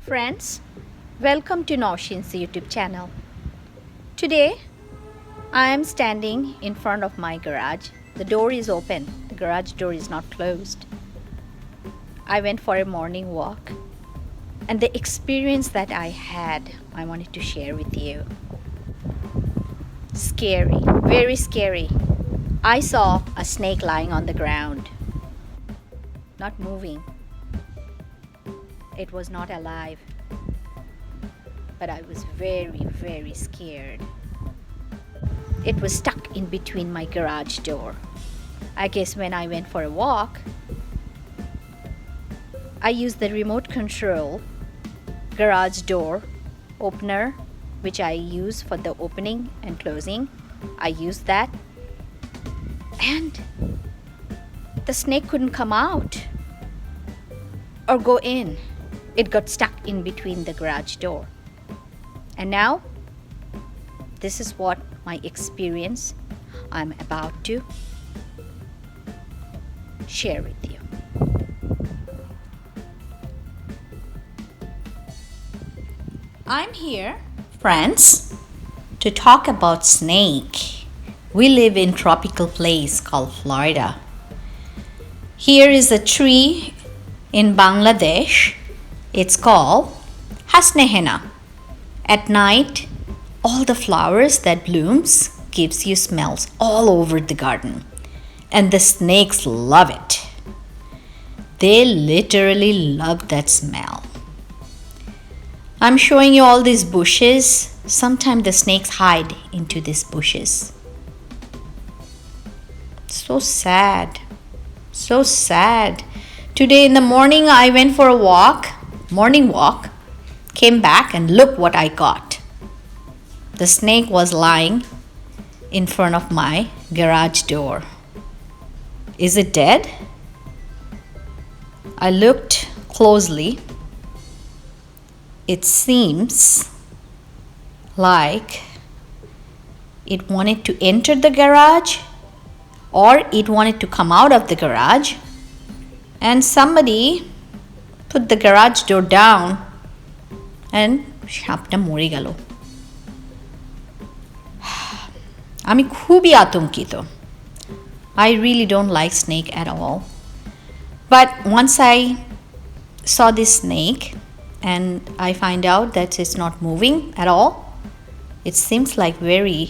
Friends, welcome to NOUSHEEN's YouTube channel. Today, I am standing in front of my garage. The door is open. The garage door is not closed. I went for a morning walk, and the experience that I had, I wanted to share with you. Scary, very scary. I saw a snake lying on the ground, not moving. It was not alive, but I was very, very scared. It was stuck in between my garage door. I guess when I went for a walk, I used the remote control garage door opener, which I use for the opening and closing. I used that, and the snake couldn't come out or go in. It got stuck in between the garage door. And now, this is what my experience I'm about to share with you. I'm here, friends, to talk about snake. We live in tropical place called Florida. Here is a tree in Bangladesh. It's called hasnehena. At night, all the flowers that blooms gives you smells all over the garden, and the snakes love it. They literally love that smell. I'm showing you all these bushes. Sometimes the snakes hide into these bushes. So sad. So sad. Today in the morning I went for a morning walk, came back and look what I got. The snake was lying in front of my garage door. Is it dead? I looked closely. It seems like it wanted to enter the garage, or it wanted to come out of the garage, and somebody put the garage door down and সাপটা মরে গেল। আমি খুবই আতঙ্কিত। I really don't like snake at all. But once I saw this snake and I find out that it's not moving at all, it seems like very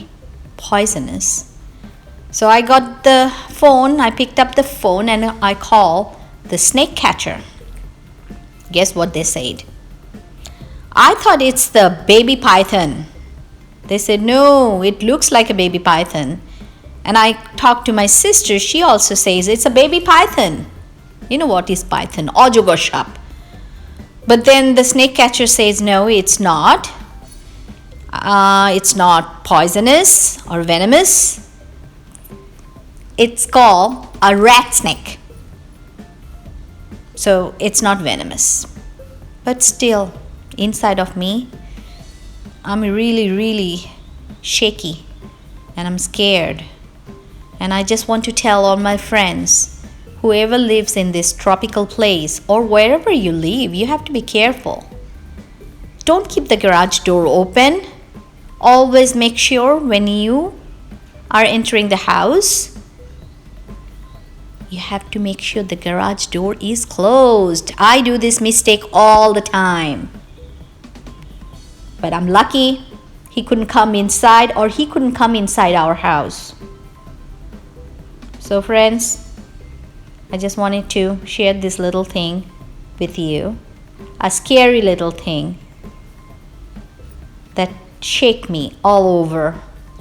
poisonous. So I got the phone, I picked up the phone and I called the snake catcher. Guess what they said? I thought it's the baby python. They said, no, it looks like a baby python. And I talked to my sister. She also says it's a baby python. You know what is python? অজগর সাপ. But then the snake catcher says, no, it's not. It's not poisonous or venomous. It's called a rat snake. So it's not venomous. But still, inside of me, I'm really, really shaky and I'm scared. And I just want to tell all my friends, whoever lives in this tropical place or wherever you live, you have to be careful. Don't keep the garage door open. Always make sure when you are entering the house, you have to make sure the garage door is closed. I do this mistake all the time. But I'm lucky he couldn't come inside, or he couldn't come inside our house. So friends, I just wanted to share this little thing with you. A scary little thing that shook me all over.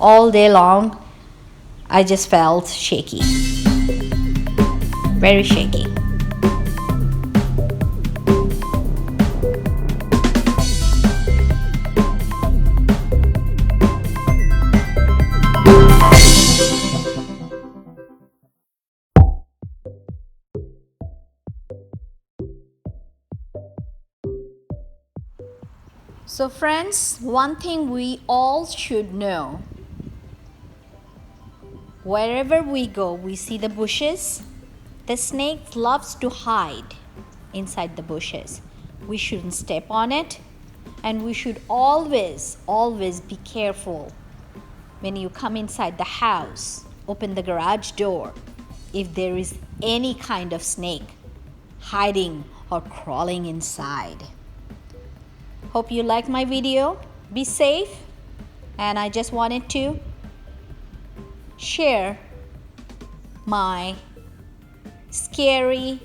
All day long, I just felt shaky. Very shaky. So friends, one thing we all should know. Wherever we go, we see the bushes. The snake loves to hide inside the bushes. we shouldn't step on it, and we should always be careful when you come inside the house, open the garage door, if there is any kind of snake hiding or crawling inside. Hope you liked my video. Be safe, and I just wanted to share my scary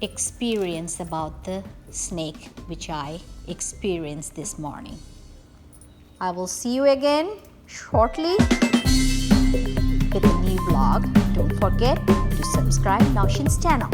experience about the snake which I experienced this morning. I will see you again shortly with a new vlog. Don't forget to subscribe NOUSHEEN's channel.